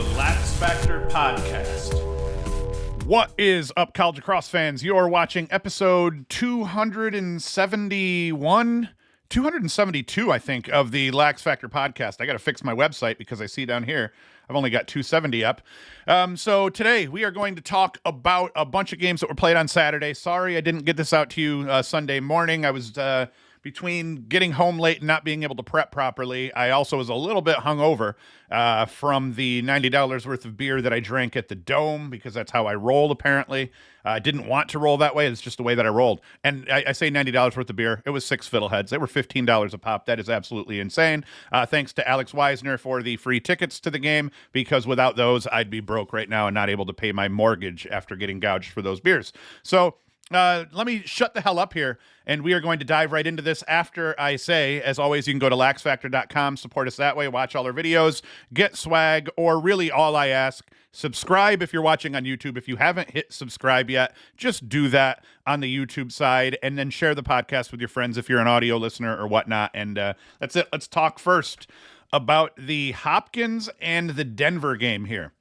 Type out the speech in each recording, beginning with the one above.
the LaxFactor podcast. What is up, college lacrosse fans? You're watching episode 272, I think, of the LaxFactor podcast. I got to fix my website because I see down here I've only got 270 up. So today we are going to talk about a bunch of games that were played on Saturday. Sorry I didn't get this out to you Sunday morning. I was between getting home late and not being able to prep properly. I also was a little bit hungover from the $90 worth of beer that I drank at the Dome, because that's how I roll, apparently. I didn't want to roll that way. It's just the way that I rolled. And I say $90 worth of beer. It was 6 fiddleheads. They were $15 a pop. That is absolutely insane. Thanks to Alex Weisner for the free tickets to the game, because without those, I'd be broke right now and not able to pay my mortgage after getting gouged for those beers. So let me shut the hell up here, and we are going to dive right into this after I say, as always, you can go to laxfactor.com, support us that way, watch all our videos, get swag, or really all I ask, subscribe if you're watching on YouTube. If you haven't hit subscribe yet, just do that on the YouTube side, and then share the podcast with your friends if you're an audio listener or whatnot. And that's it. Let's talk first about the Hopkins and the Denver game here.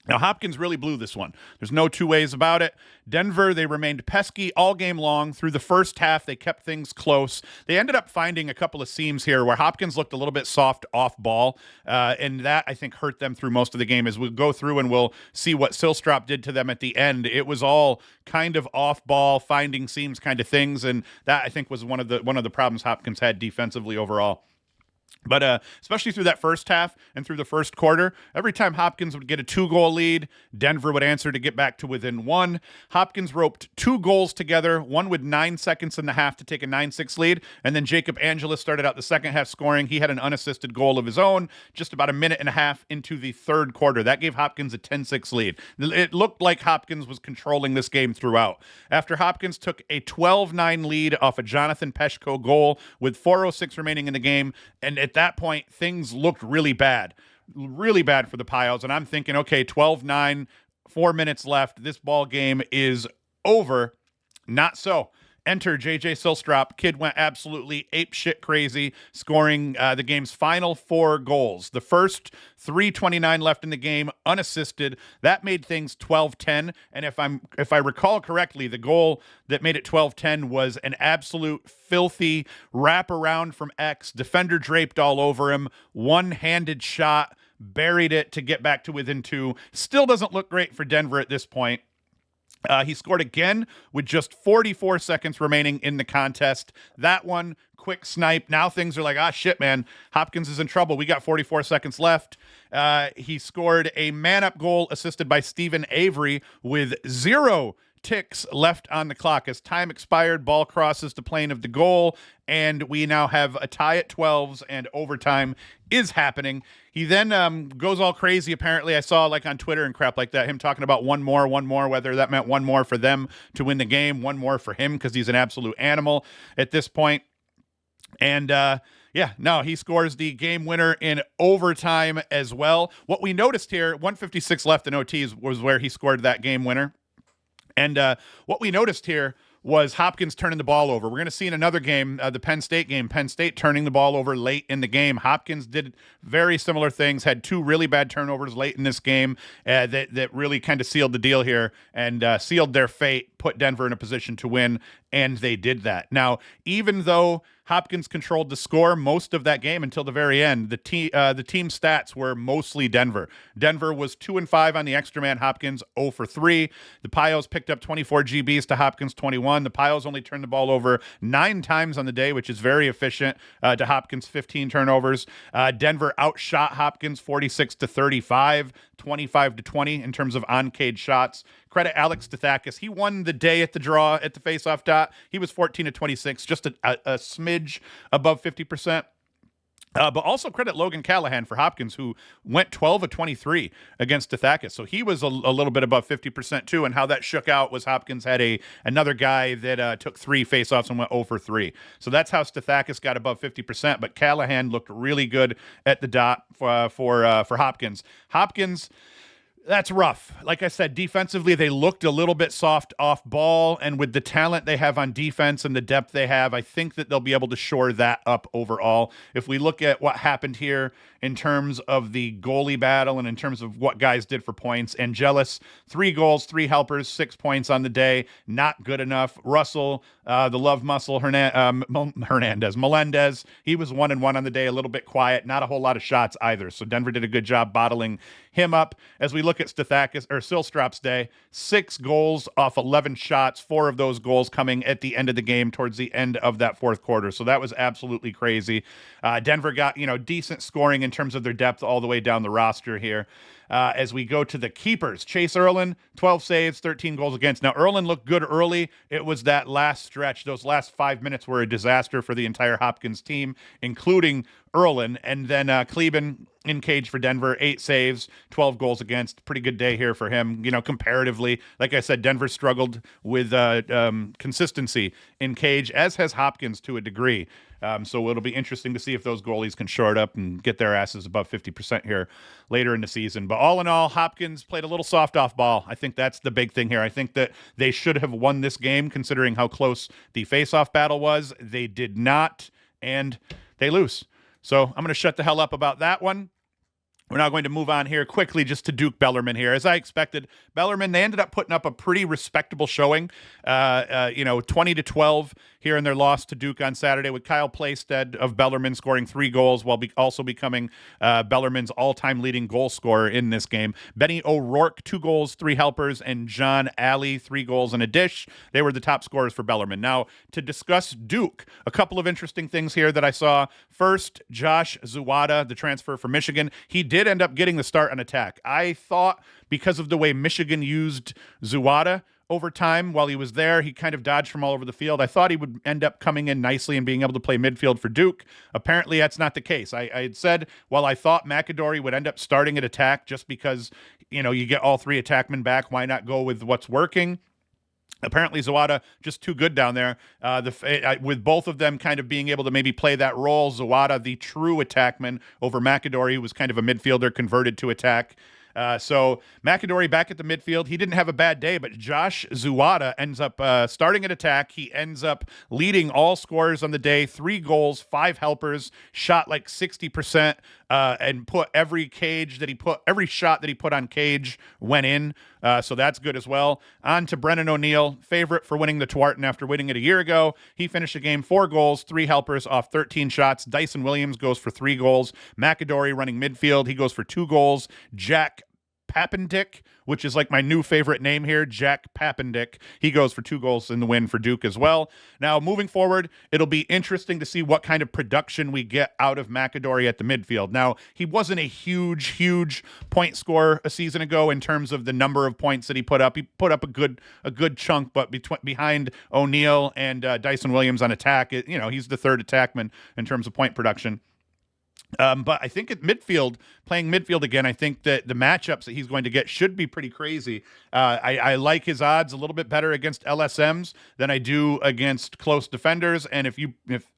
Now, Hopkins really blew this one. There's no two ways about it. Denver, they remained pesky all game long. Through the first half, they kept things close. They ended up finding a couple of seams here where Hopkins looked a little bit soft off ball, and that, I think, hurt them through most of the game. As we'll go through and we'll see what Sillstrop did to them at the end, it was all kind of off ball, finding seams kind of things, and that, I think, was one of the problems Hopkins had defensively overall. But especially through that first half and through the first quarter, every time Hopkins would get a 2-goal lead, Denver would answer to get back to within 1. Hopkins roped 2 goals together, one with 9 seconds in the half to take a 9-6 lead, and then Jacob Angelus started out the second half scoring. He had an unassisted goal of his own just about a minute and a half into the third quarter. That gave Hopkins a 10-6 lead. It looked like Hopkins was controlling this game throughout. After Hopkins took a 12-9 lead off a Jonathan Peshko goal with 4:06 remaining in the game, and at that point, things looked really bad for the Pios. And I'm thinking, okay, 12-9, 4 minutes left. This ball game is over. Not so. Enter JJ Sillstrop. Kid went absolutely apeshit crazy, scoring the game's final 4 goals. The first 3:29 left in the game, unassisted. That made things 12-10. And if I recall correctly, the goal that made it 12-10 was an absolute filthy wraparound from X. Defender draped all over him. One-handed shot, buried it to get back to within 2. Still doesn't look great for Denver at this point. He scored again with just 44 seconds remaining in the contest. That one, quick snipe. Now things are like, shit, man. Hopkins is in trouble. We got 44 seconds left. He scored a man-up goal assisted by Stephen Avery with 0 ticks left on the clock. As time expired, ball crosses the plane of the goal, and we now have a tie at 12s, and overtime is happening. He then goes all crazy, apparently. I saw, like, on Twitter and crap like that, him talking about one more, whether that meant one more for them to win the game, one more for him because he's an absolute animal at this point. And he scores the game winner in overtime as well. What we noticed here, 1:56 left in OTs was where he scored that game winner. And what we noticed here was Hopkins turning the ball over. We're going to see in another game, the Penn State game, Penn State turning the ball over late in the game. Hopkins did very similar things, had 2 really bad turnovers late in this game that really kind of sealed the deal here and sealed their fate, put Denver in a position to win, and they did that. Now, even though Hopkins controlled the score most of that game until the very end, the team stats were mostly Denver. Denver was 2-5 on the extra man. Hopkins 0 for 3. The Pios picked up 24 GBs to Hopkins 21. The Pios only turned the ball over 9 times on the day, which is very efficient, to Hopkins 15 turnovers. Denver outshot Hopkins 46-35, 25-20 in terms of on-cage shots. Credit Alex Stathakis. He won the day at the draw at the faceoff dot. He was 14-26, just a smidge above 50%. But also credit Logan Callahan for Hopkins, who went 12-23 against Stathakis. So he was a little bit above 50% too. And how that shook out was Hopkins had another guy that took 3 faceoffs and went 0 for 3. So that's how Stathakis got above 50%. But Callahan looked really good at the dot for Hopkins. Hopkins That's rough. Like I said, defensively, they looked a little bit soft off ball. And with the talent they have on defense and the depth they have, I think that they'll be able to shore that up overall. If we look at what happened here in terms of the goalie battle and in terms of what guys did for points, Angelis, 3 goals, 3 helpers, 6 points on the day. Not good enough. Russell, the love muscle, Melendez, he was 1-1 on the day, a little bit quiet, not a whole lot of shots either. So Denver did a good job bottling him up. As we look at Sillstrop's day, 6 goals off 11 shots, 4 of those goals coming at the end of the game towards the end of that fourth quarter. So that was absolutely crazy. Denver got, decent scoring in terms of their depth all the way down the roster here. As we go to the keepers, Chase Erlin, 12 saves, 13 goals against. Now, Erlin looked good early. It was that last stretch. Those last 5 minutes were a disaster for the entire Hopkins team, including Erlin. And then Kleben in cage for Denver, 8 saves, 12 goals against. Pretty good day here for him. Comparatively, like I said, Denver struggled with consistency in cage, as has Hopkins to a degree. So it'll be interesting to see if those goalies can shore it up and get their asses above 50% here later in the season. But all in all, Hopkins played a little soft off ball. I think that's the big thing here. I think that they should have won this game considering how close the face-off battle was. They did not, and they lose. So I'm going to shut the hell up about that one. We're now going to move on here quickly just to Duke Bellarmine here. As I expected, Bellarmine, they ended up putting up a pretty respectable showing, 20-12 here in their loss to Duke on Saturday, with Kyle Plaisted of Bellarmine scoring 3 goals while also becoming Bellarmine's all-time leading goal scorer in this game. Benny O'Rourke, 2 goals, 3 helpers, and John Alley, 3 goals and a dish. They were the top scorers for Bellarmine. Now, to discuss Duke, a couple of interesting things here that I saw. First, Josh Zawada, the transfer from Michigan. He did end up getting the start on attack. I thought because of the way Michigan used Zawada over time while he was there, he kind of dodged from all over the field. I thought he would end up coming in nicely and being able to play midfield for Duke. Apparently, that's not the case. I had said, while I thought McAdory would end up starting at attack just because, you get all 3 attackmen back, why not go with what's working? Apparently, Zawada just too good down there. With both of them kind of being able to maybe play that role, Zawada, the true attackman, over McAdory, who was kind of a midfielder converted to attack. So McAdory back at the midfield. He didn't have a bad day, but Josh Zawada ends up starting at attack. He ends up leading all scorers on the day, 3 goals, 5 helpers, shot like 60%, and put every shot that he put on cage went in. So that's good as well. On to Brennan O'Neill, favorite for winning the Tewaaraton after winning it a year ago. He finished the game 4 goals, 3 helpers off 13 shots. Dyson Williams goes for 3 goals. McAdory running midfield. He goes for 2 goals. Jack Papendick, which is like my new favorite name here, Jack Papendick. He goes for 2 goals in the win for Duke as well. Now, moving forward, it'll be interesting to see what kind of production we get out of McAdory at the midfield. Now, he wasn't a huge point scorer a season ago in terms of the number of points that he put up. He put up a good chunk, but behind O'Neill and Dyson Williams on attack, he's the 3rd attackman in terms of point production. But I think at midfield, playing midfield again, I think that the matchups that he's going to get should be pretty crazy. I like his odds a little bit better against LSMs than I do against close defenders. And if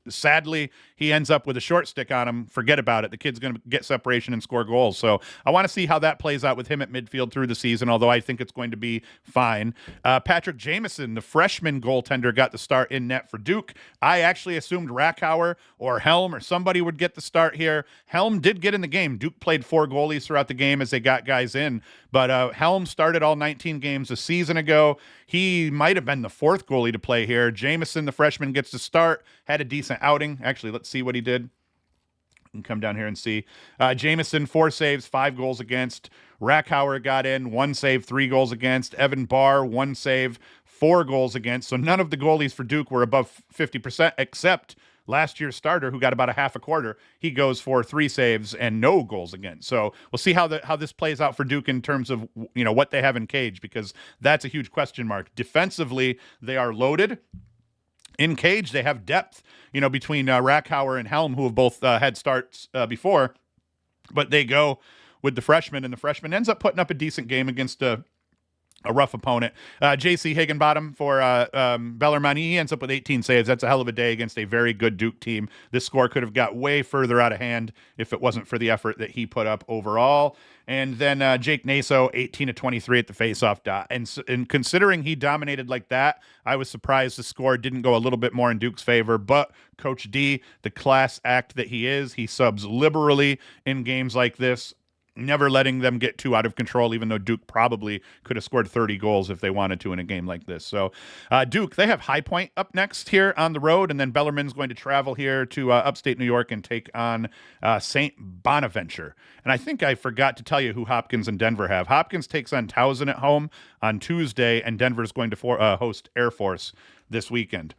sadly he ends up with a short stick on him, forget about it. The kid's going to get separation and score goals. So I want to see how that plays out with him at midfield through the season, although I think it's going to be fine. Patrick Jamieson, the freshman goaltender, got the start in net for Duke. I actually assumed Rackhauer or Helm or somebody would get the start here. Helm did get in the game. Duke played 4 goalies throughout the game as they got guys in, but Helm started all 19 games a season ago. He might have been the 4th goalie to play here. Jamieson, the freshman, gets to start, had a decent outing. Actually, let's see what he did. You can come down here and see. Jamieson, 4 saves, 5 goals against. Rackhauer got in, 1 save, 3 goals against. Evan Barr, 1 save, 4 goals against. So none of the goalies for Duke were above 50%, except last year's starter, who got about a half a quarter. He goes for 3 saves and no goals against. So we'll see how this plays out for Duke in terms of what they have in cage, because that's a huge question mark. Defensively, they are loaded. In cage, they have depth, between Rackhauer and Helm, who have both had starts before. But they go with the freshman, and the freshman ends up putting up a decent game against a a rough opponent. J.C. Higginbottom for Bellarmine. He ends up with 18 saves. That's a hell of a day against a very good Duke team. This score could have got way further out of hand if it wasn't for the effort that he put up overall. And then Jake Naso, 18 to 23 at the faceoff dot. And considering he dominated like that, I was surprised the score didn't go a little bit more in Duke's favor. But Coach D, the class act that he is, he subs liberally in games like this, never letting them get too out of control, even though Duke probably could have scored 30 goals if they wanted to in a game like this. So Duke, they have High Point up next here on the road, and then Bellarmine's going to travel here to upstate New York and take on St. Bonaventure. And I think I forgot to tell you who Hopkins and Denver have. Hopkins takes on Towson at home on Tuesday, and Denver's going to host Air Force this weekend.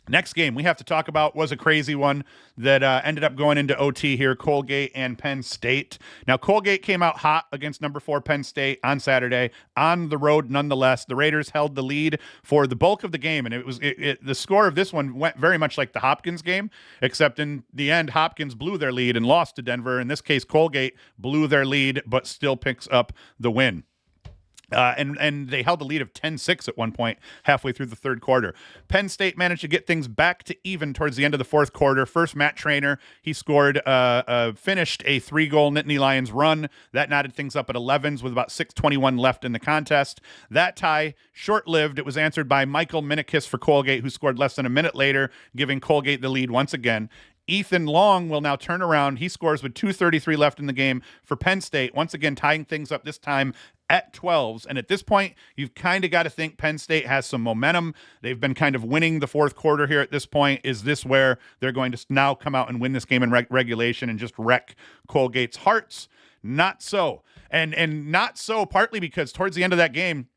Next game we have to talk about was a crazy one that ended up going into OT here, Colgate and Penn State. Now, Colgate came out hot against number 4 Penn State on Saturday on the road nonetheless. The Raiders held the lead for the bulk of the game, and the score of this one went very much like the Hopkins game, except in the end, Hopkins blew their lead and lost to Denver. In this case, Colgate blew their lead but still picks up the win. And they held a lead of 10-6 at one point halfway through the third quarter. Penn State managed to get things back to even towards the end of the fourth quarter. First, Matt Traynor, he scored, finished a 3-goal Nittany Lions run. That knotted things up at 11s with about 6:21 left in the contest. That tie, short-lived. It was answered by Michael Minikis for Colgate, who scored less than a minute later, giving Colgate the lead once again. Ethan Long will now turn around. He scores with 2:33 left in the game for Penn State, once again tying things up this time at 12s. And at this point, you've kind of got to think Penn State has some momentum. They've been kind of winning the fourth quarter here at this point. Is this where they're going to now come out and win this game in regulation and just wreck Colgate's hearts? Not so. And not so partly because towards the end of that game,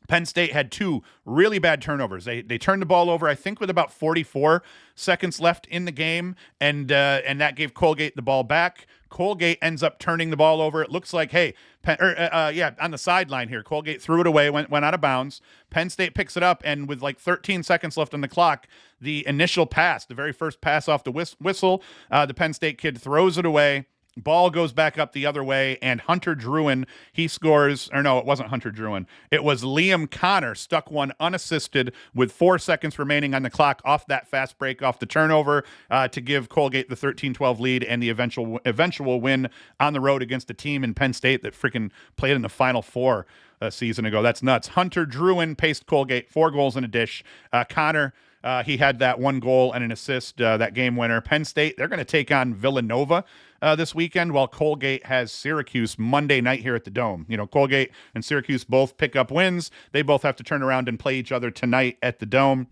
Penn State had 2 really bad turnovers. They turned the ball over, I think, with about 44 seconds left in the game, and that gave Colgate the ball back. Colgate ends up turning the ball over. It looks like, on the sideline here, Colgate threw it away, went out of bounds. Penn State picks it up, and with like 13 seconds left on the clock, the initial pass, the very first pass off the whistle, the Penn State kid throws it away. Ball goes back up the other way, and Hunter Druin, he scores, or no, it wasn't Hunter Druin. It was Liam Connor, stuck one unassisted with 4 seconds remaining on the clock off that fast break, off the turnover, to give Colgate the 13-12 lead and the eventual win on the road against a team in Penn State that freaking played in the Final Four a season ago. That's nuts. Hunter Druin paced Colgate, 4 goals in a dish. Connor, he had that 1 goal and an assist, that game winner. Penn State, they're going to take on Villanova this weekend, while Colgate has Syracuse Monday night here at the Dome. You know, Colgate and Syracuse both pick up wins. They both have to turn around and play each other tonight at the Dome.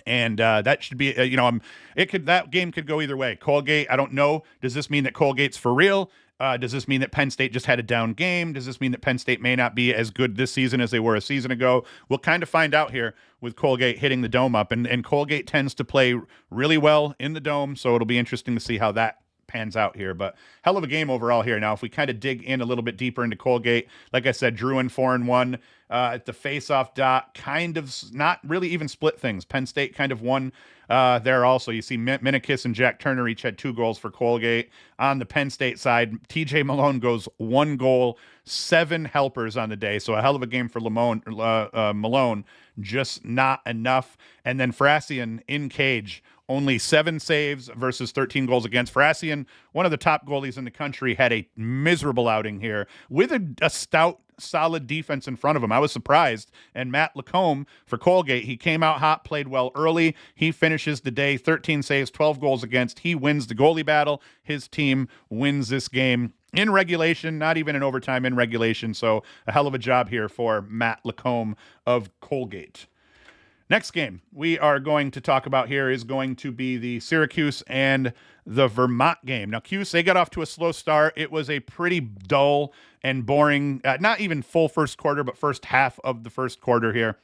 And that should be, that game could go either way. Colgate, I don't know. Does this mean that Colgate's for real? Does this mean that Penn State just had a down game? Does this mean that Penn State may not be as good this season as they were a season ago? We'll kind of find out here with Colgate hitting the Dome up. And Colgate tends to play really well in the Dome, so it'll be interesting to see how that pans out here. But hell of a game overall here. Now, if we kind of dig in a little bit deeper into Colgate, like I said, Druin 4-1 at the face-off dot, kind of not really even split things. Penn State kind of won there also. You see Minikis and Jack Turner each had 2 goals for Colgate. On the Penn State side, TJ Malone goes 1 goal, 7 helpers on the day. So a hell of a game for Malone, just not enough. And then Frasian in cage, only 7 saves versus 13 goals against. Frasian, one of the top goalies in the country, had a miserable outing here with a stout, solid defense in front of him. I was surprised. And Matt Lacombe for Colgate, he came out hot, played well early. He finishes the day, 13 saves, 12 goals against. He wins the goalie battle. His team wins this game in regulation, not even in overtime, in regulation. So a hell of a job here for Matt Lacombe of Colgate. Next game we are going to talk about here is going to be the Syracuse and the Vermont game. Now, Cuse, they got off to a slow start. It was a pretty dull and boring, not even full first quarter, but first half of the first quarter here.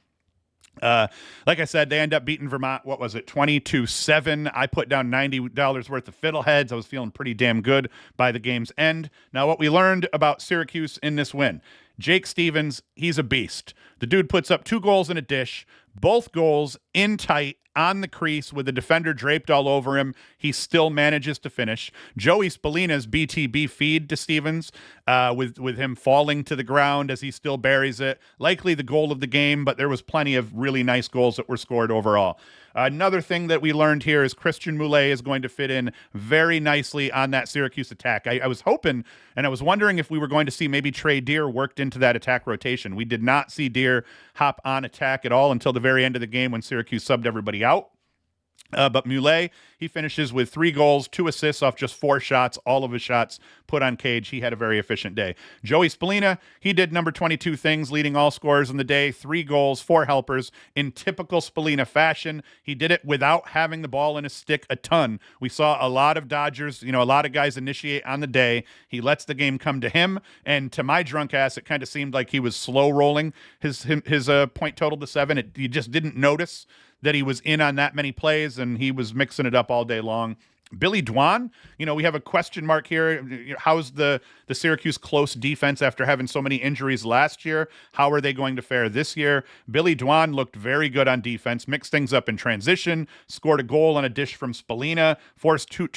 Like I said, they end up beating Vermont. What was it? 20-7. I put down $90 worth of fiddleheads. I was feeling pretty damn good by the game's end. Now, what we learned about Syracuse in this win, Jake Stevens, he's a beast. The dude puts up 2 goals in a dish, Both goals in tight on the crease with the defender draped all over him. He still manages to finish. Joey Spallina's BTB feed to Stevens with him falling to the ground as he still buries it. Likely the goal of the game, but there was plenty of really nice goals that were scored overall. Another thing that we learned here is Christian Moulet is going to fit in very nicely on that Syracuse attack. I was hoping and I was wondering if we were going to see maybe Trey Deer worked into that attack rotation. We did not see Deer hop on attack at all until the very end of the game when Syracuse subbed everybody out. But Moulet, he finishes with 3 goals, 2 assists off just 4 shots, all of his shots put on cage. He had a very efficient day. Joey Spallina, he did number 22 things, leading all scorers in the day, 3 goals, 4 helpers. In typical Spallina fashion, he did it without having the ball in his stick a ton. We saw a lot of Dodgers, a lot of guys initiate on the day. He lets the game come to him, and to my drunk ass, it kind of seemed like he was slow rolling his point total to 7. You just didn't notice that he was in on that many plays, and he was mixing it up all day long. Billy Dwan, we have a question mark here. How's the Syracuse close defense after having so many injuries last year? How are they going to fare this year? Billy Dwan looked very good on defense, mixed things up in transition, scored a goal on a dish from Spallina, forced two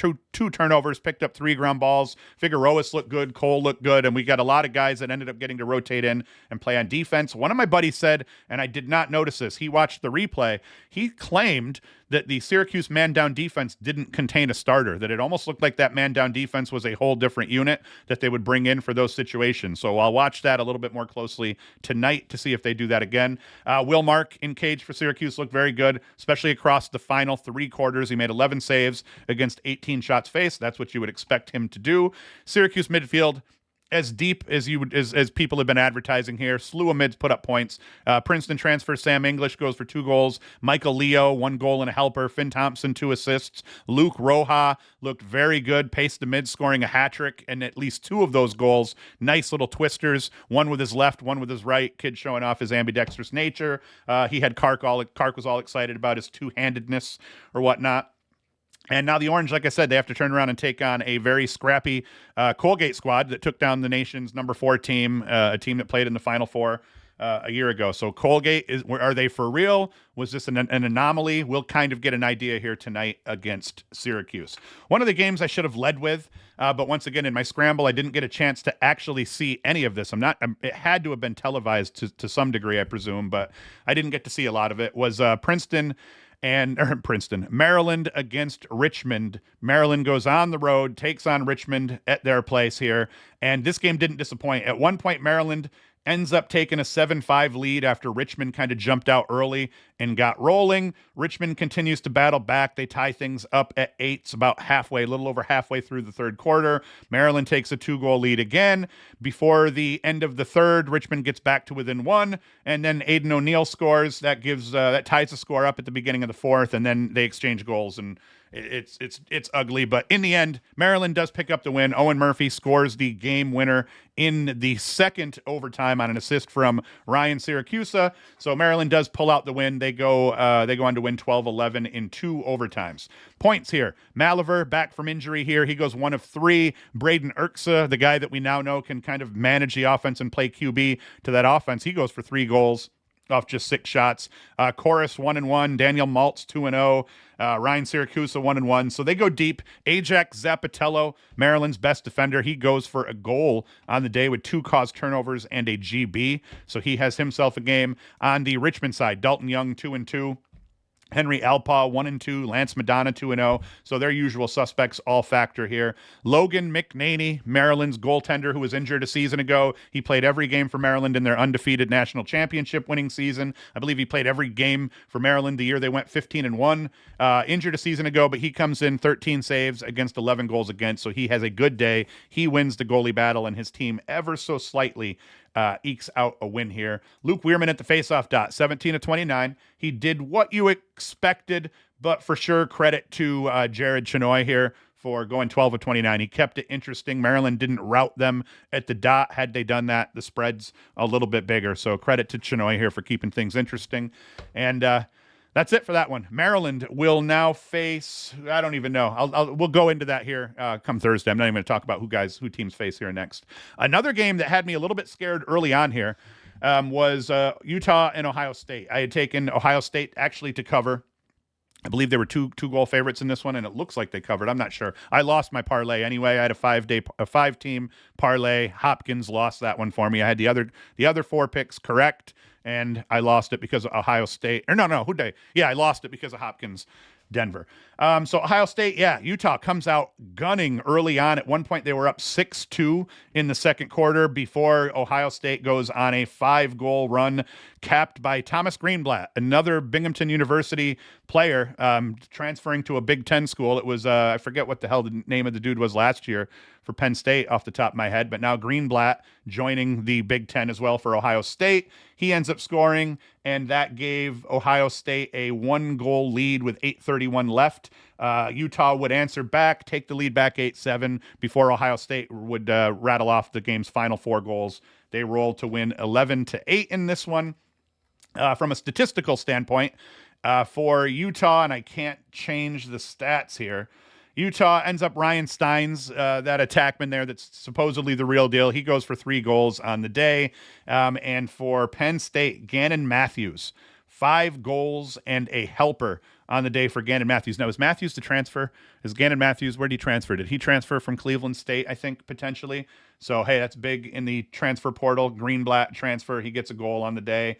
turnovers, picked up 3 ground balls. Figueroas looked good, Cole looked good, and we got a lot of guys that ended up getting to rotate in and play on defense. One of my buddies said, and I did not notice this, he watched the replay, he claimed that the Syracuse man-down defense didn't contain a starter, that it almost looked like that man-down defense was a whole different unit that they would bring in for those situations. So I'll watch that a little bit more closely tonight to see if they do that again. Will Mark in cage for Syracuse looked very good, especially across the final 3 quarters. He made 11 saves against 18 shots faced. That's what you would expect him to do. Syracuse midfield, as deep as as people have been advertising here. Slew of mids put up points. Princeton transfer Sam English goes for 2 goals. Michael Leo, 1 goal and a helper. Finn Thompson, 2 assists. Luke Roja looked very good, paced the mid, scoring a hat trick, and at least 2 of those goals, nice little twisters, one with his left, one with his right. Kid showing off his ambidextrous nature. He had Kark was all excited about his two-handedness or whatnot. And now the Orange, like I said, they have to turn around and take on a very scrappy Colgate squad that took down the nation's number 4 team, a team that played in the Final Four a year ago. So Colgate, are they for real? Was this an anomaly? We'll kind of get an idea here tonight against Syracuse. One of the games I should have led with, but once again, in my scramble, I didn't get a chance to actually see any of this. It had to have been televised to some degree, I presume, but I didn't get to see a lot of it. Was Maryland against Richmond. Maryland goes on the road, takes on Richmond at their place here, and this game didn't disappoint. At one point, Maryland ends up taking a 7-5 lead after Richmond kind of jumped out early and got rolling. Richmond continues to battle back. They tie things up at 8. It's about halfway, a little over halfway through the third quarter. Maryland takes a 2-goal lead again. Before the end of the third, Richmond gets back to within 1, and then Aiden O'Neill scores. That ties the score up at the beginning of the fourth, and then they exchange goals, and it's ugly, but in the end, Maryland does pick up the win. Owen Murphy scores the game winner in the second overtime on an assist from Ryan Siracusa. So Maryland does pull out the win. They go on to win 12-11 in 2 overtimes. Points here. Maliver back from injury here. He goes 1 of 3. Braden Erksa, the guy that we now know can kind of manage the offense and play QB to that offense, he goes for 3 goals off just 6 shots. Chorus 1-1. Daniel Maltz 2-0. Ryan Siracusa 1-1. So they go deep. Ajax Zapatello, Maryland's best defender, he goes for a goal on the day with 2 caused turnovers and a GB. So he has himself a game. On the Richmond side, Dalton Young 2-2. Henry Alpaw 1-2, Lance Madonna 2-0. So their usual suspects all factor here. Logan McNaney, Maryland's goaltender who was injured a season ago. He played every game for Maryland in their undefeated national championship winning season. I believe he played every game for Maryland the year they went 15-1. Injured a season ago, but he comes in 13 saves against 11 goals against. So he has a good day. He wins the goalie battle, and his team ever so slightly ekes out a win here. Luke Weirman at the faceoff dot, 17-29. He did what you expected, but for sure credit to Jared Chenoy here for going 12-29. He kept it interesting. Maryland didn't rout them at the dot. Had they done that, the spread's a little bit bigger. So credit to Chenoy here for keeping things interesting. And that's it for that one. Maryland will now face, I don't even know. We'll go into that here come Thursday. I'm not even going to talk about who teams face here next. Another game that had me a little bit scared early on here. was Utah and Ohio State. I had taken Ohio State actually to cover. I believe they were two goal favorites in this one, and it looks like they covered. I'm not sure. I lost my parlay anyway. I had a 5-team parlay. Hopkins lost that one for me. I had the other 4 picks correct, and I lost it because of Ohio State. Or no, who did I? Yeah, I lost it because of Hopkins. Denver. So Ohio State, Utah comes out gunning early on. At one point, they were up 6-2 in the second quarter before Ohio State goes on a 5-goal run, capped by Thomas Greenblatt, another Binghamton University player, transferring to a Big Ten school. It was, I forget what the hell the name of the dude was last year for Penn State off the top of my head, but now Greenblatt joining the Big Ten as well for Ohio State. He ends up scoring, and that gave Ohio State a 1-goal lead with 8:31 left. Utah would answer back, take the lead back 8-7 before Ohio State would rattle off the game's final 4 goals. They rolled to win 11-8 in this one. From a statistical standpoint, for Utah, and I can't change the stats here, Utah ends up Ryan Steins, that attackman there that's supposedly the real deal. He goes for 3 goals on the day. And for Penn State, Gannon Matthews, 5 goals and a helper on the day for Gannon Matthews. Now, is Matthews the transfer? Is Gannon Matthews, where did he transfer? Did he transfer from Cleveland State, I think, potentially? So, hey, that's big in the transfer portal. Greenblatt transfer. He gets a goal on the day.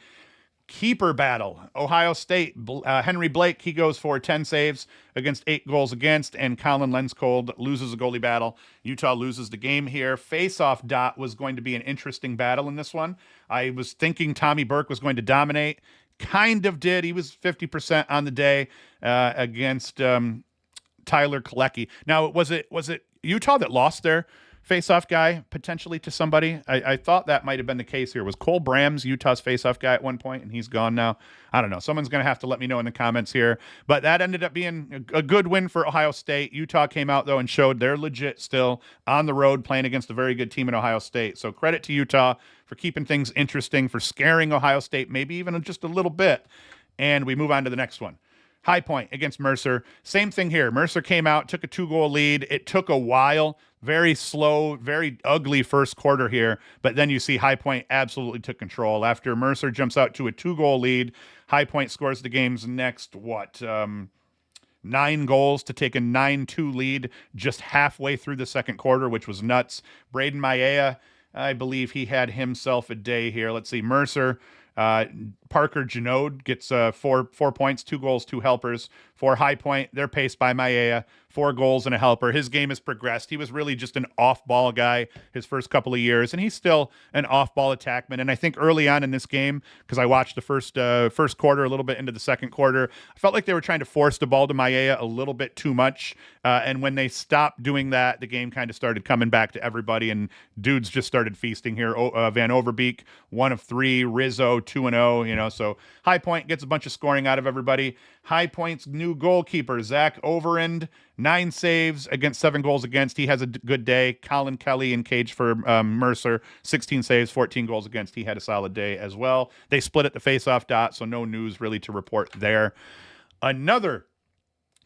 Keeper battle. Ohio State, Henry Blake, he goes for 10 saves against 8 goals against, and Colin Lenskold loses a goalie battle. Utah loses the game here. Face-off dot was going to be an interesting battle in this one. I was thinking Tommy Burke was going to dominate. Kind of did. He was 50% on the day against Tyler Kalecki. Now, was it Utah that lost their face-off guy potentially to somebody? I thought that might have been the case here. Was Cole Brams Utah's face-off guy at one point, and he's gone now? I don't know. Someone's going to have to let me know in the comments here. But that ended up being a good win for Ohio State. Utah came out, though, and showed they're legit still on the road playing against a very good team in Ohio State. So credit to Utah for keeping things interesting, for scaring Ohio State, maybe even just a little bit. And we move on to the next one. High Point against Mercer. Same thing here. Mercer came out, took a 2-goal lead. It took a while. Very slow, very ugly first quarter here. But then you see High Point absolutely took control. After Mercer jumps out to a 2-goal lead, High Point scores the game's next, 9 goals to take a 9-2 lead just halfway through the second quarter, which was nuts. Braden Maia, I believe he had himself a day here. Let's see. Mercer, Parker Janode gets 4 points, 2 goals, 2 helpers. For High Point, they're paced by Maia, 4 goals and a helper. His game has progressed. He was really just an off-ball guy his first couple of years, and he's still an off-ball attackman. And I think early on in this game, because I watched the first quarter, a little bit into the second quarter, I felt like they were trying to force the ball to Maia a little bit too much. And when they stopped doing that, the game kind of started coming back to everybody, and dudes just started feasting here. Van Overbeek, 1 of 3. Rizzo, 2-0. So High Point gets a bunch of scoring out of everybody. High Point's new goalkeeper, Zach Overend, 9 saves against 7 goals against. He has a good day. Colin Kelly in cage for Mercer, 16 saves, 14 goals against. He had a solid day as well. They split at the face-off dot, so no news really to report there. Another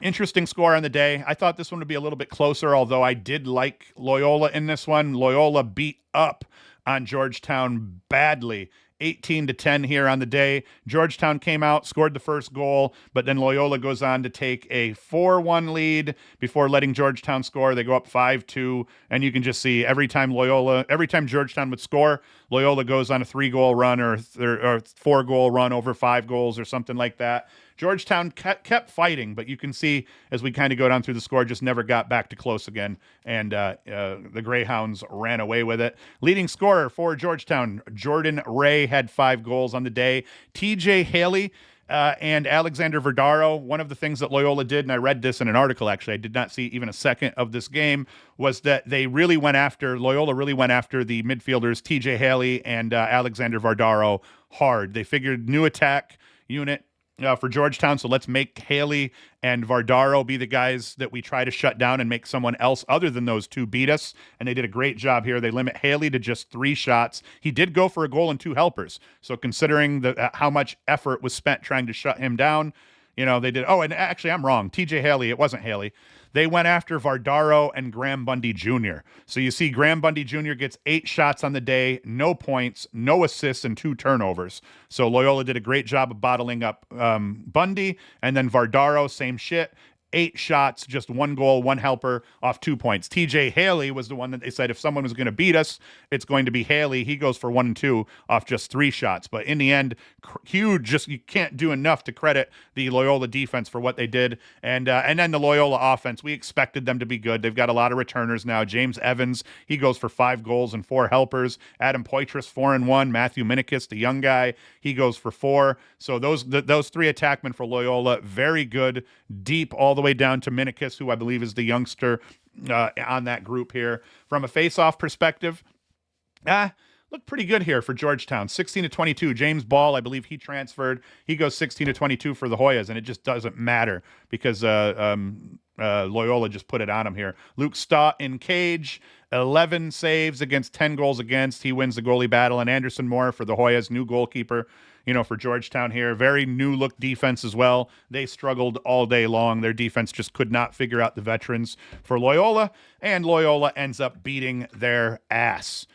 interesting score on the day. I thought this one would be a little bit closer, although I did like Loyola in this one. Loyola beat up on Georgetown badly. 18-10 here on the day. Georgetown came out, scored the first goal, but then Loyola goes on to take a 4-1 lead before letting Georgetown score. They go up 5-2, and you can just see every time Georgetown would score, Loyola goes on a 3-goal run or 4-goal run over 5 goals or something like that. Georgetown kept fighting, but you can see as we kind of go down through the score, just never got back to close again, and the Greyhounds ran away with it. Leading scorer for Georgetown, Jordan Ray, had 5 goals on the day. TJ Haley and Alexander Verdaro, one of the things that Loyola did, and I read this in an article, actually, I did not see even a second of this game, was that Loyola really went after the midfielders, TJ Haley and Alexander Verdaro, hard. They figured new attack unit for Georgetown, so let's make Haley and Vardaro be the guys that we try to shut down and make someone else other than those two beat us, and they did a great job here. They limit Haley to just 3 shots. He did go for a goal and 2 helpers, so considering how much effort was spent trying to shut him down, they did. Oh, and actually, I'm wrong. TJ Haley, it wasn't Haley. they went after Vardaro and Graham Bundy Jr. So you see Graham Bundy Jr. gets 8 shots on the day, no points, no assists, and 2 turnovers. So Loyola did a great job of bottling up Bundy, and then Vardaro, same shit. 8 shots, just 1 goal, 1 helper off 2 points. TJ Haley was the one that they said if someone was going to beat us, it's going to be Haley. He goes for 1 and 2 off just 3 shots. But in the end, huge, just you can't do enough to credit the Loyola defense for what they did. And then the Loyola offense, we expected them to be good. They've got a lot of returners now. James Evans, he goes for 5 goals and 4 helpers. Adam Poitras, 4 and 1. Matthew Minikis, the young guy, he goes for 4. So those 3 attackmen for Loyola, very good, deep all the way down to Minikis, who I believe is the youngster on that group here. From a face-off perspective, look pretty good here for Georgetown. 16-22. James Ball, I believe he transferred. He goes 16-22 for the Hoyas, and it just doesn't matter because Loyola just put it on him here. Luke Stott in cage, 11 saves against 10 goals against. He wins the goalie battle. And Anderson Moore for the Hoyas, new goalkeeper, for Georgetown here. Very new look defense as well. They struggled all day long. Their defense just could not figure out the veterans for Loyola, and Loyola ends up beating their ass.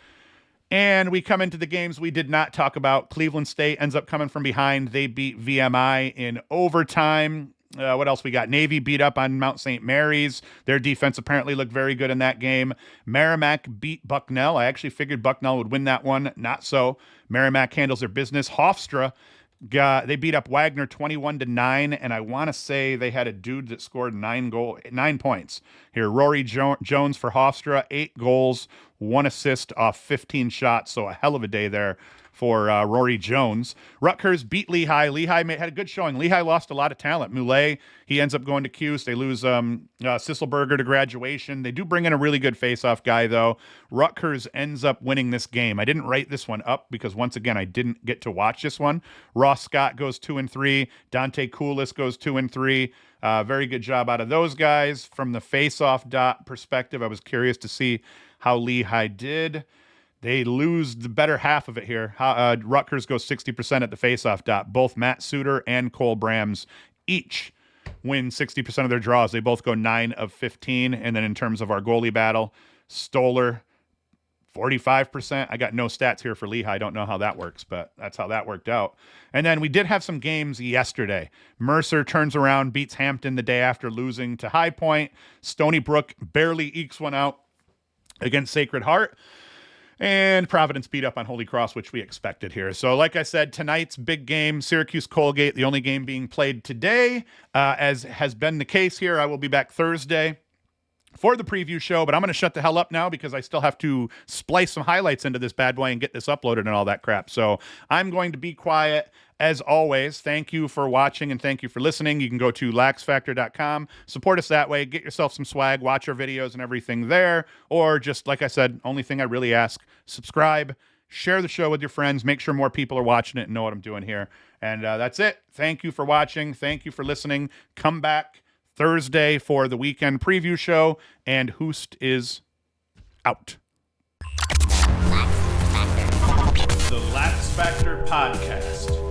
And we come into the games we did not talk about. Cleveland State ends up coming from behind. They beat VMI in overtime. What else we got? Navy beat up on Mount St. Mary's. Their defense apparently looked very good in that game. Merrimack beat Bucknell. I actually figured Bucknell would win that one. Not so. Merrimack handles their business. Hofstra, they beat up Wagner 21-9, and I want to say they had a dude that scored 9 points. Here, Rory Jones for Hofstra, 8 goals, 1 assist off 15 shots, so a hell of a day there for Rory Jones. Rutgers beat Lehigh. Lehigh had a good showing. Lehigh lost a lot of talent. Moulet, he ends up going to Cuse. They lose Sisselberger to graduation. They do bring in a really good face-off guy, though. Rutgers ends up winning this game. I didn't write this one up because, once again, I didn't get to watch this one. Ross Scott goes 2-3. Dante Koulis goes 2-3. Very good job out of those guys. From the face-off perspective, I was curious to see how Lehigh did. They lose the better half of it here. Rutgers goes 60% at the face-off dot. Both Matt Suter and Cole Brams each win 60% of their draws. They both go 9 of 15. And then in terms of our goalie battle, Stoller, 45%. I got no stats here for Lehigh. I don't know how that works, but that's how that worked out. And then we did have some games yesterday. Mercer turns around, beats Hampton the day after losing to High Point. Stony Brook barely ekes one out against Sacred Heart. And Providence beat up on Holy Cross, which we expected here. So like I said, tonight's big game, Syracuse-Colgate, the only game being played today. As has been the case here, I will be back Thursday for the preview show, but I'm going to shut the hell up now because I still have to splice some highlights into this bad boy and get this uploaded and all that crap. So I'm going to be quiet. As always, thank you for watching and thank you for listening. You can go to LaxFactor.com, support us that way, get yourself some swag, watch our videos and everything there, or just, like I said, only thing I really ask, subscribe, share the show with your friends, make sure more people are watching it and know what I'm doing here. And that's it. Thank you for watching. Thank you for listening. Come back Thursday for the weekend preview show, and Hoost is out. The LaxFactor Podcast.